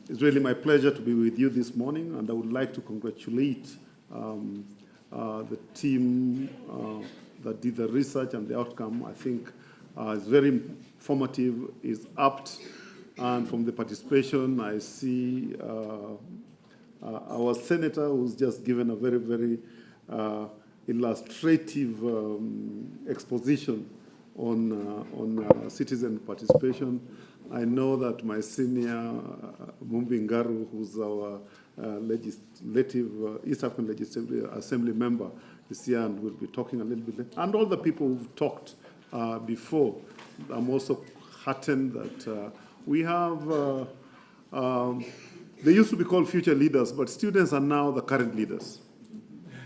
It's really my pleasure to be with you this morning, and I would like to congratulate the team that did the research and the outcome. I think it's very informative, is apt, and from the participation, I see our senator who's just given a very, very illustrative exposition on citizen participation. I know that my senior, Mumbi Ngaru, who's our East African Legislative Assembly member, is here and will be talking a little bit later. And all the people who've talked before. I'm also heartened that we have, they used to be called future leaders, but students are now the current leaders.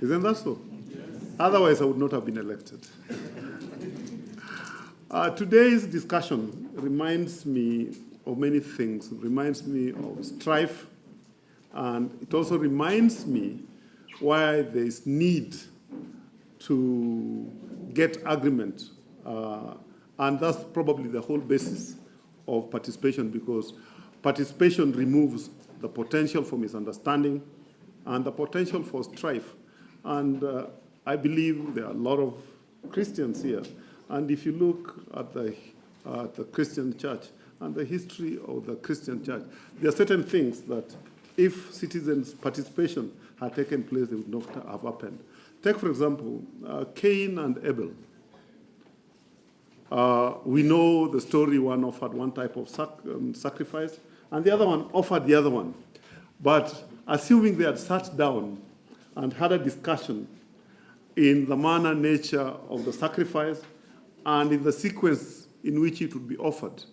Isn't that so? Yes. Otherwise, I would not have been elected. Today's discussion reminds me of many things. It reminds me of strife, and it also reminds me why there is need to get agreement, and that's probably the whole basis of participation, because participation removes the potential for misunderstanding and the potential for strife. And I believe there are a lot of Christians here. And if you look at the Christian church and the history of the Christian church, there are certain things that if citizens' participation had taken place, they would not have happened. Take, for example, Cain and Abel. We know the story. One offered one type of sacrifice, and the other one offered the other one. But assuming they had sat down and had a discussion in the manner, nature of the sacrifice, and in the sequence in which it would be offered,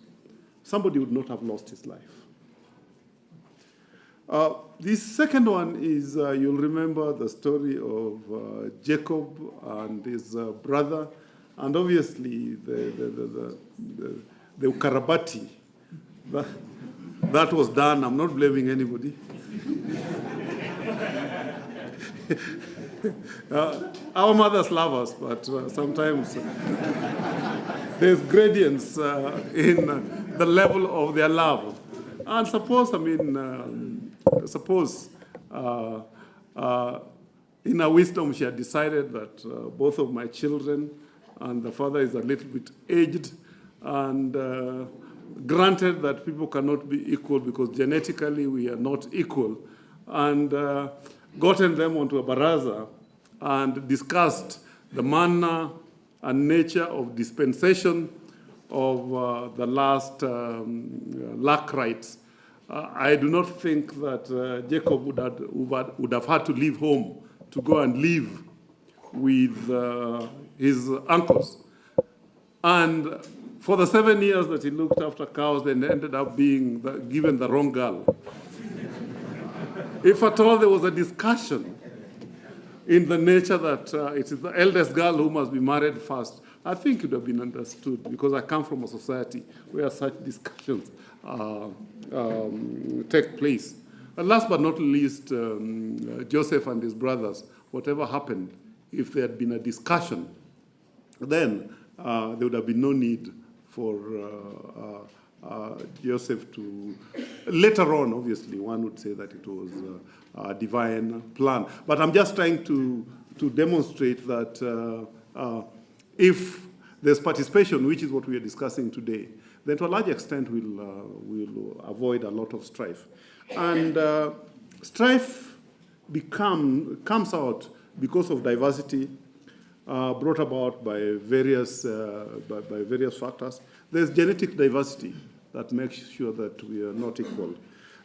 somebody would not have lost his life. This second one is, you'll remember the story of Jacob and his brother, and obviously the Ukarabati. That was done. I'm not blaming anybody. Our mothers love us, but sometimes there's gradients in the level of their love. And suppose in her wisdom she had decided that both of my children, and the father is a little bit aged, and granted that people cannot be equal because genetically we are not equal, and gotten them onto a baraza and discussed the manner and nature of dispensation of the last lack rights. I do not think that Jacob would have had to leave home to go and live with his uncles. And for the 7 years that he looked after cows, they ended up being given the wrong girl. If at all there was a discussion in the nature that it is the eldest girl who must be married first, I think it would have been understood, because I come from a society where such discussions take place. And last but not least, Joseph and his brothers, whatever happened, if there had been a discussion, then there would have been no need for Joseph to, later on, obviously, one would say that it was a divine plan. But I'm just trying to demonstrate that if there's participation, which is what we are discussing today, then to a large extent we'll avoid a lot of strife. And strife comes out because of diversity brought about by various factors. There's genetic diversity that makes sure that we are not equal.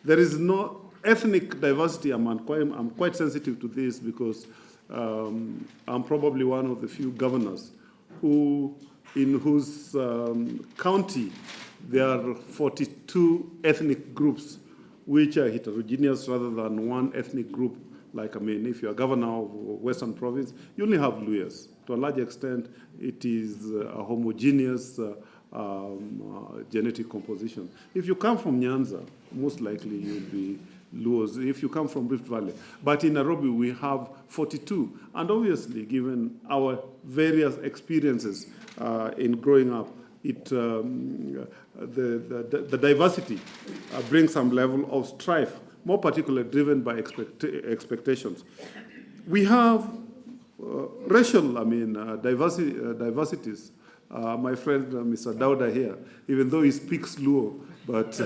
There is no ethnic diversity. I'm quite sensitive to this because I'm probably one of the few governors in whose county there are 42 ethnic groups which are heterogeneous rather than one ethnic group. Like, if you're a governor of Western Province, you only have Luyas. To a large extent, it is a homogeneous genetic composition. If you come from Nyanza, most likely you'll be Luos. If you come from Rift Valley. But in Nairobi, we have 42. And obviously, given our various experiences in growing up, the diversity brings some level of strife, more particularly driven by expectations. We have racial, diversities. My friend, Mr. Dauda here, even though he speaks Luo, but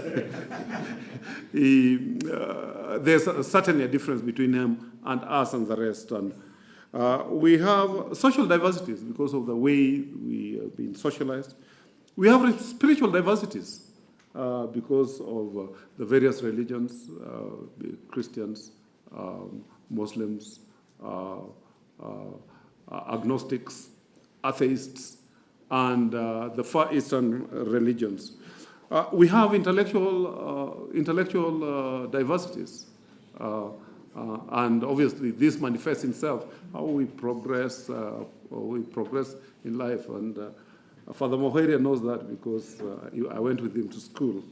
there's certainly a difference between him and us and the rest. And we have social diversities because of the way we have been socialized. We have spiritual diversities because of the various religions, Christians, Muslims, agnostics, atheists, and the Far Eastern religions. We have intellectual diversities, and obviously this manifests itself how we progress in life. And Father Moheria knows that because I went with him to school.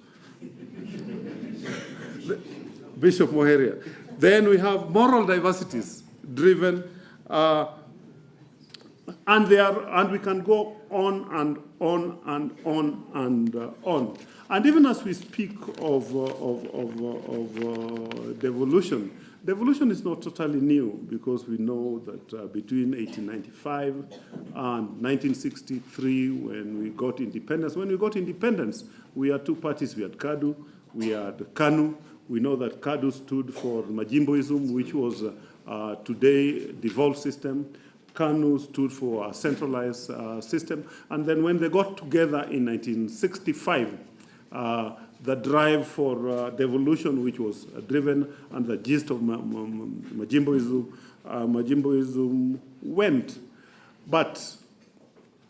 Bishop Moheria. Then we have moral diversities driven. And we can go on and on and on and on. And even as we speak of devolution, devolution is not totally new because we know that between 1895 and 1963, when we got independence, we had two parties. We had KADU, we had KANU. We know that KADU stood for Majimboism, which was today devolved system. KANU stood for a centralized system. And then when they got together in 1965, the drive for devolution, which was driven and the gist of Majimboism went. But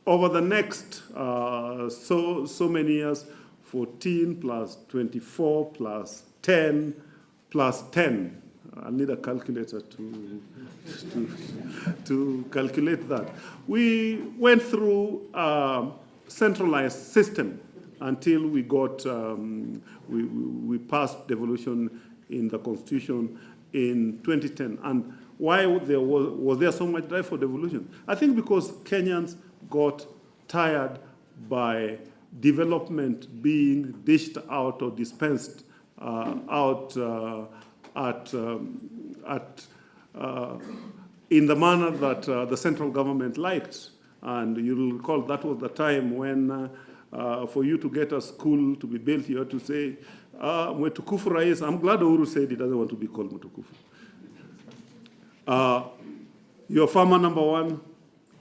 over the next so many years, 14 plus 24 plus 10 plus 10, I need a calculator to calculate that. We went through a centralized system until we got, we passed devolution in the Constitution in 2010. And why was there so much drive for devolution? I think because Kenyans got tired by development being dished out or dispensed out in the manner that the central government liked. And you'll recall that was the time when for you to get a school to be built, you had to say, Mwetukufu Rais. I'm glad Uhuru said he doesn't want to be called Mwetukufu. You're farmer number one,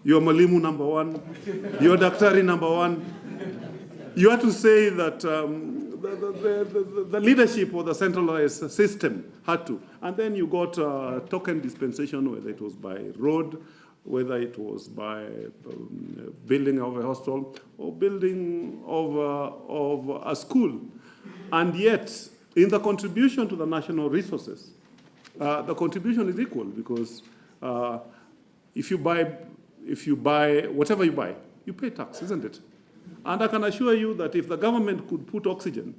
you're Malimu number one, you're Daktari number one. You had to say that the leadership of the centralized system had to. And then you got token dispensation, whether it was by road, whether it was by building of a hostel or building of a school. And yet, in the contribution to the national resources, the contribution is equal because if you buy whatever you buy, you pay tax, isn't it? And I can assure you that if the government could put oxygen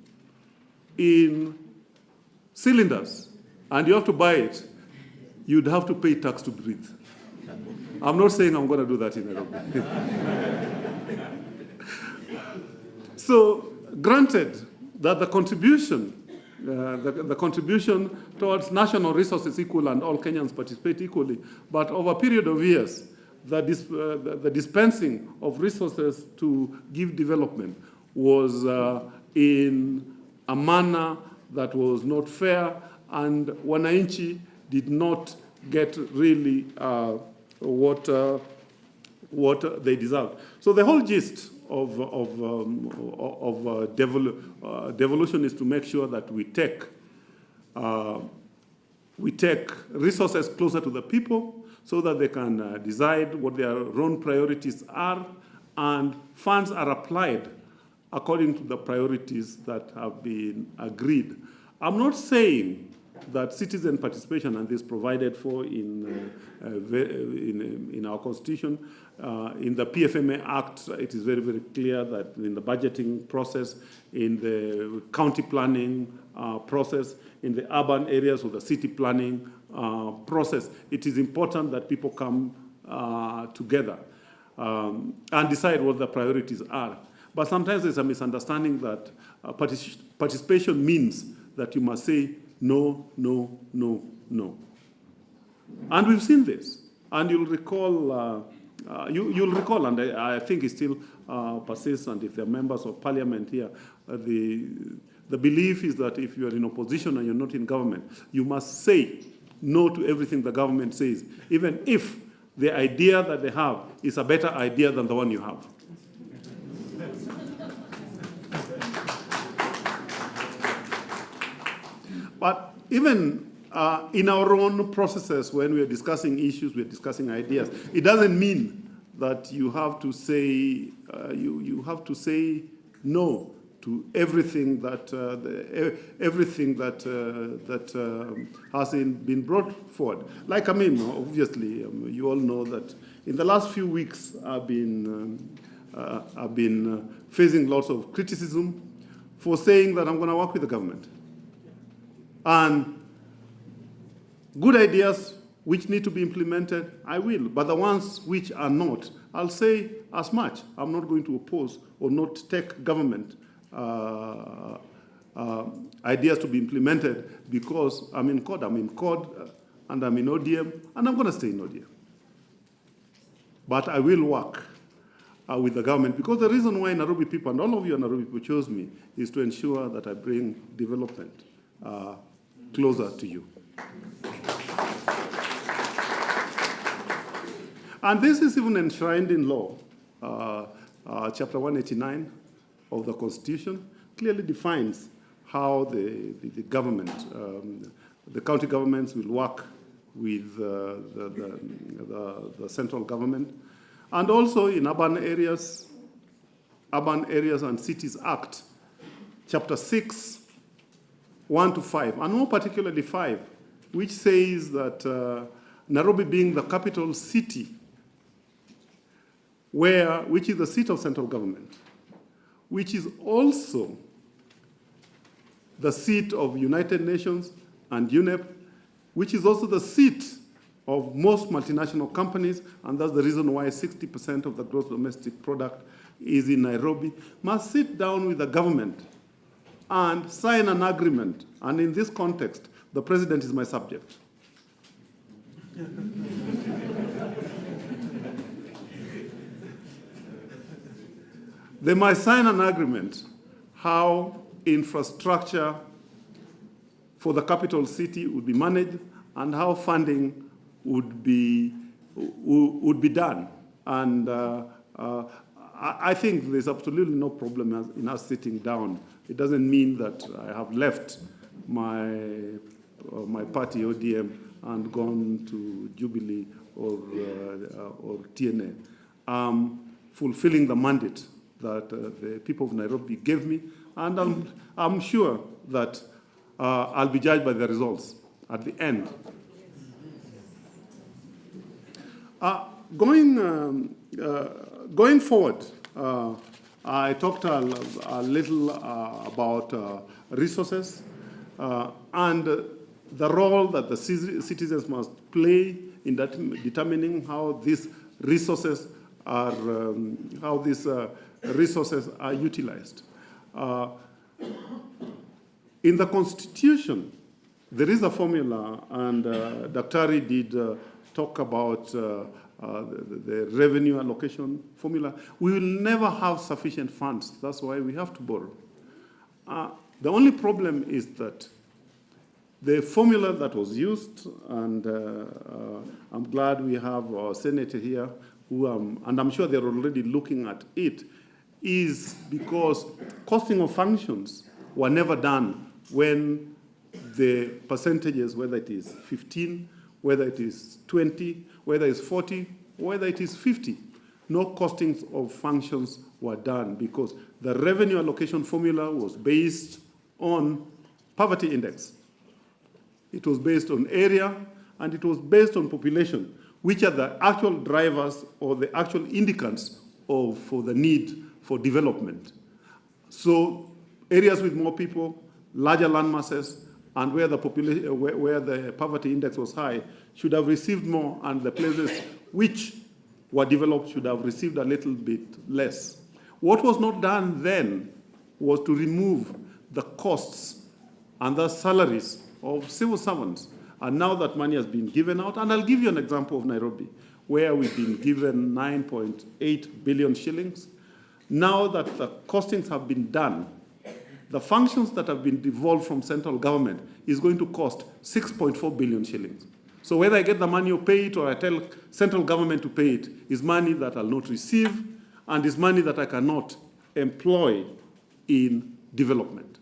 in cylinders and you have to buy it, you'd have to pay tax to breathe. I'm not saying I'm going to do that in Nairobi. So, granted that the contribution towards national resources is equal and all Kenyans participate equally, but over a period of years, the dispensing of resources to give development was in a manner that was not fair, and wananchi did not get really what they deserved. So the whole gist of devolution is to make sure that we take resources closer to the people, so that they can decide what their own priorities are, and funds are applied according to the priorities that have been agreed. I'm not saying that citizen participation, and this provided for in our Constitution, in the PFMA Act, it is very, very clear that in the budgeting process, in the county planning process, in the urban areas or the city planning process, it is important that people come together and decide what the priorities are. But sometimes there's a misunderstanding that participation means that you must say no, no, no, no. And we've seen this. And you'll recall, you'll recall, and I think it still persists, and if there are members of parliament here, the belief is that if you are in opposition and you're not in government, you must say no to everything the government says, even if the idea that they have is a better idea than the one you have. But even in our own processes, when we are discussing issues, we are discussing ideas, it doesn't mean that you have to say you have to say no to everything that has been brought forward. Like, I mean, obviously, you all know that in the last few weeks I've been facing lots of criticism for saying that I'm going to work with the government. And good ideas which need to be implemented, I will. But the ones which are not, I'll say as much. I'm not going to oppose or not take government ideas to be implemented because I'm in COD. I'm in COD and I'm in ODM, and I'm going to stay in ODM. But I will work with the government, because the reason why Nairobi people, and all of you Nairobi people chose me, is to ensure that I bring development closer to you. And this is even enshrined in law. Chapter 189 of the Constitution clearly defines how the government, the county governments will work with the central government. And also in Urban Areas and Cities Act, Chapter 6, 1 to 5, and more particularly 5, which says that Nairobi being the capital city, which is the seat of central government, which is also the seat of United Nations and UNEP, which is also the seat of most multinational companies, and that's the reason why 60% of the gross domestic product is in Nairobi, must sit down with the government and sign an agreement. And in this context, the president is my subject. They must sign an agreement how infrastructure for the capital city would be managed and how funding would be done. And I think there's absolutely no problem in us sitting down. It doesn't mean that I have left my party, ODM, and gone to Jubilee or TNA. Fulfilling the mandate that the people of Nairobi gave me, and I'm sure that I'll be judged by the results at the end. Going forward, I talked a little about resources and the role that the citizens must play in determining how these resources are utilized. In the Constitution, there is a formula, and Daktari did talk about the revenue allocation formula. We will never have sufficient funds. That's why we have to borrow. The only problem is that the formula that was used, and I'm glad we have our senator here, who and I'm sure they're already looking at it, is because costing of functions were never done when the percentages, whether it is 15, whether it is 20, whether it's 40, whether it is 50, no costings of functions were done because the revenue allocation formula was based on poverty index. It was based on area, and it was based on population, which are the actual drivers or the actual indicators for the need for development. So areas with more people, larger land masses, and where the population, where the poverty index was high, should have received more, and the places which were developed should have received a little bit less. What was not done then was to remove the costs and the salaries of civil servants. And now that money has been given out, and I'll give you an example of Nairobi, where we've been given 9.8 billion shillings. Now that the costings have been done, the functions that have been devolved from central government is going to cost 6.4 billion shillings. So whether I get the money or pay it, or I tell central government to pay it, is money that I'll not receive, and is money that I cannot employ in development.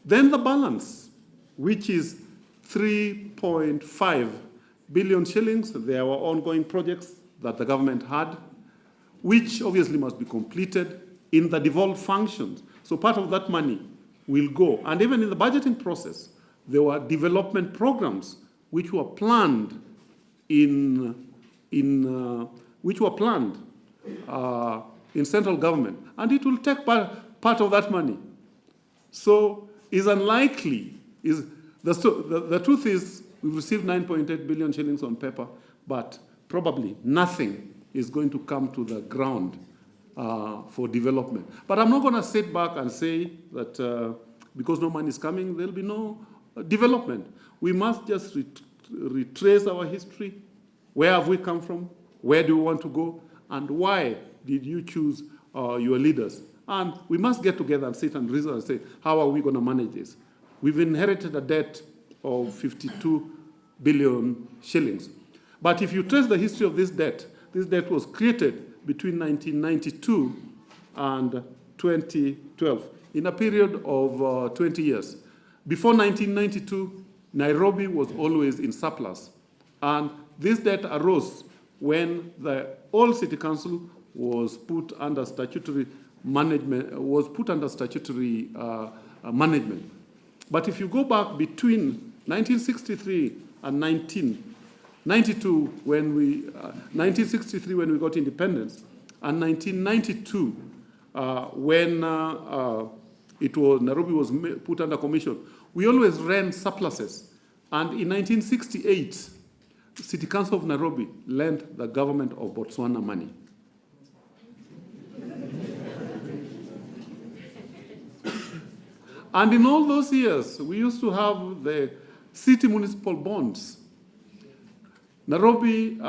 Then the balance, which is 3.5 billion shillings, there were ongoing projects that the government had, which obviously must be completed in the devolved functions. So part of that money will go. And even in the budgeting process, there were development programs which were planned in central government, and it will take part of that money. So it's unlikely. The truth is, we've received 9.8 billion shillings on paper, but probably nothing is going to come to the ground for development. But I'm not going to sit back and say that because no money is coming, there'll be no development. We must just retrace our history. Where have we come from? Where do we want to go? And why did you choose your leaders? And we must get together and sit and reason and say, how are we going to manage this? We've inherited a debt of 52 billion shillings. But if you trace the history of this debt was created between 1992 and 2012, in a period of 20 years. Before 1992, Nairobi was always in surplus. And this debt arose when the old city council was put under statutory management, But if you go back between 1963 and 1992, when we 1963 when we got independence, and 1992 when Nairobi was put under commission, we always ran surpluses. And in 1968, the City Council of Nairobi lent the government of Botswana money. And in all those years, we used to have the city municipal bonds. Nairobi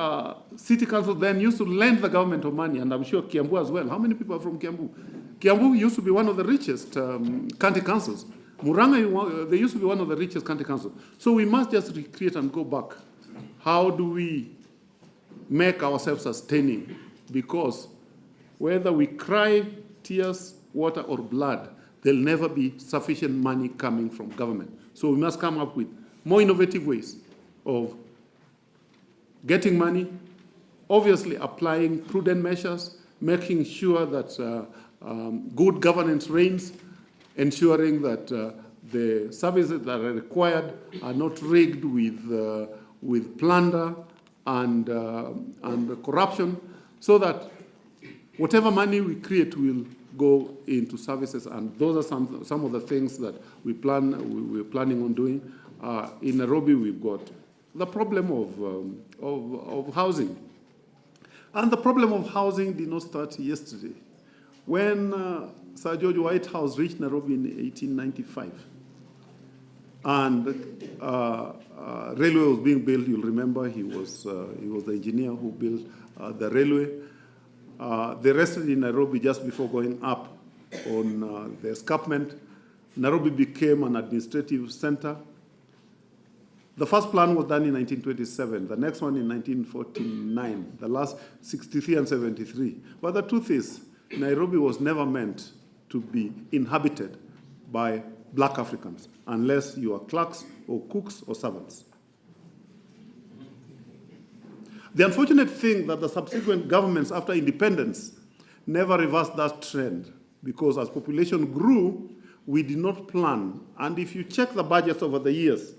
City Council then used to lend the government of money, and I'm sure Kiambu as well. How many people are from Kiambu? Kiambu used to be one of the richest county councils. Murang'a, they used to be one of the richest county councils. So we must just recreate and go back. How do we make ourselves sustaining? Because whether we cry tears, water, or blood, there'll never be sufficient money coming from government. So we must come up with more innovative ways of getting money, obviously applying prudent measures, making sure that good governance reigns, ensuring that the services that are required are not rigged with plunder and corruption, so that whatever money we create will go into services. And those are some of the things that we're planning on doing. In Nairobi, we've got the problem of housing. And the problem of housing did not start yesterday. When Sir George Whitehouse reached Nairobi in 1895, and railway was being built, you'll remember he was the engineer who built the railway. They rested in Nairobi just before going up on the escarpment. Nairobi became an administrative center. The first plan was done in 1927, the next one in 1949, the last 63 and 73. But the truth is, Nairobi was never meant to be inhabited by black Africans, unless you are clerks or cooks or servants. The unfortunate thing that the subsequent governments after independence never reversed that trend, because as population grew, we did not plan. And if you check the budgets over the years,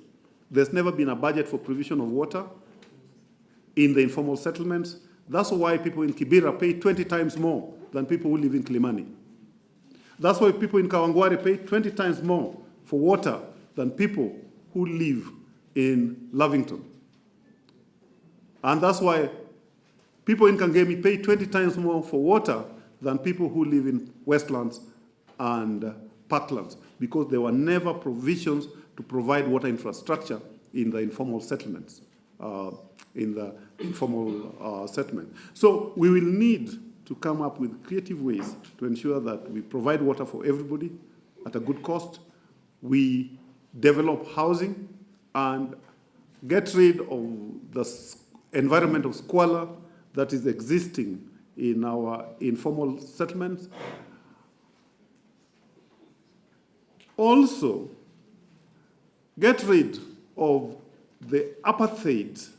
there's never been a budget for provision of water in the informal settlements. That's why people in Kidero pay 20 times more than people who live in Kilimani. That's why people in Kawangware pay 20 times more for water than people who live in Lavington. And that's why people in Kangemi pay 20 times more for water than people who live in Westlands and Parklands, because there were never provisions to provide water infrastructure in the informal settlements, settlement. So we will need to come up with creative ways to ensure that we provide water for everybody at a good cost. We develop housing and get rid of the environment of squalor that is existing in our informal settlements. Also, get rid of the apartheid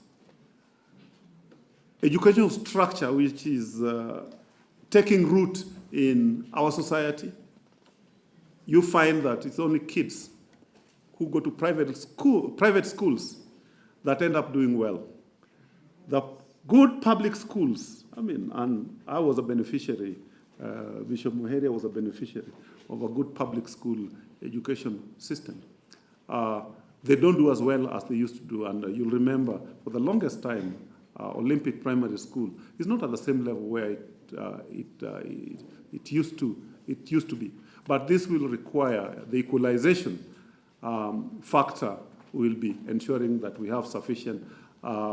educational structure which is taking root in our society. You find that it's only kids who go to private schools that end up doing well. The good public schools, and I was a beneficiary, Bishop Muheria was a beneficiary of a good public school education system. They don't do as well as they used to do, and you'll remember for the longest time, Olympic Primary School is not at the same level where it used to be. But this will require the equalization factor will be ensuring that we have sufficient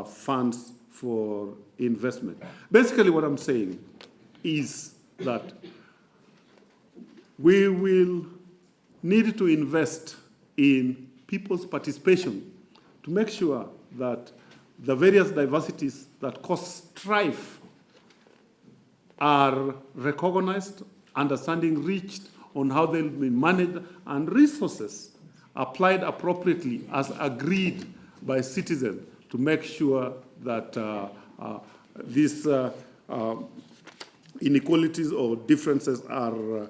funds for investment. Basically, what I'm saying is that we will need to invest in people's participation to make sure that the various diversities that cause strife are recognized, understanding reached on how they'll be managed, and resources applied appropriately as agreed by citizens to make sure that these inequalities or differences are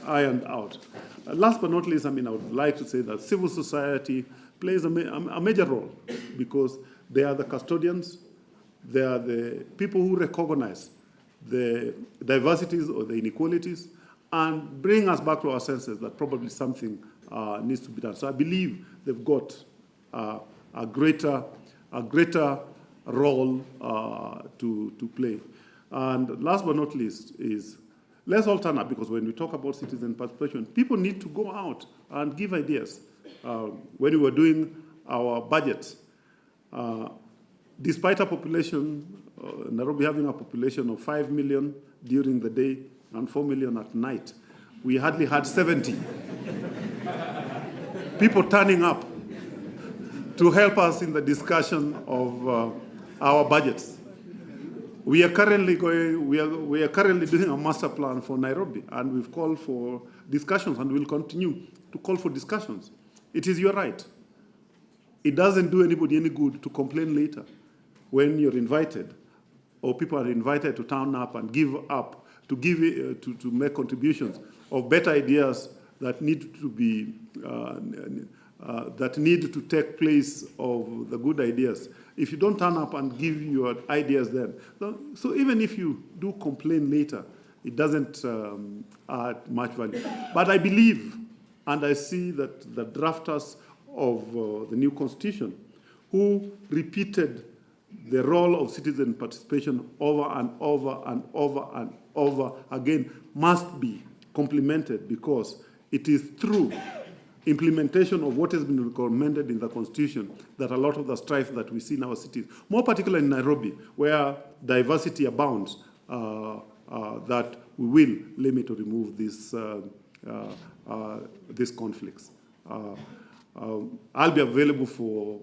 ironed out. Last but not least, I would like to say that civil society plays a major role, because they are the custodians, they are the people who recognize the diversities or the inequalities and bring us back to our senses that probably something needs to be done. So I believe they've got a greater role to play. And last but not least is, let's all turn up, because when we talk about citizen participation, people need to go out and give ideas. When we were doing our budgets, despite a population, Nairobi having a population of 5 million during the day and 4 million at night, we hardly had 70 people turning up to help us in the discussion of our budgets. We are currently doing a master plan for Nairobi, and we've called for discussions, and we'll continue to call for discussions. It is your right. It doesn't do anybody any good to complain later when you're invited, or people are invited to turn up and to make contributions of better ideas that need to be that need to take place of the good ideas. If you don't turn up and give your ideas then, so even if you do complain later, it doesn't add much value. But I believe, and I see that the drafters of the new constitution, who repeated the role of citizen participation over and over and over and over again, must be complemented, because it is through implementation of what has been recommended in the Constitution that a lot of the strife that we see in our cities, more particularly in Nairobi, where diversity abounds, that we will limit or remove these conflicts. I'll be available for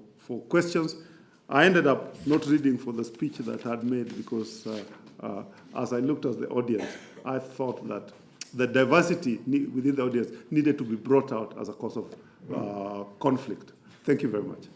questions. I ended up not reading for the speech that I had made because as I looked at the audience, I thought that the diversity within the audience needed to be brought out as a cause of conflict. Thank you very much.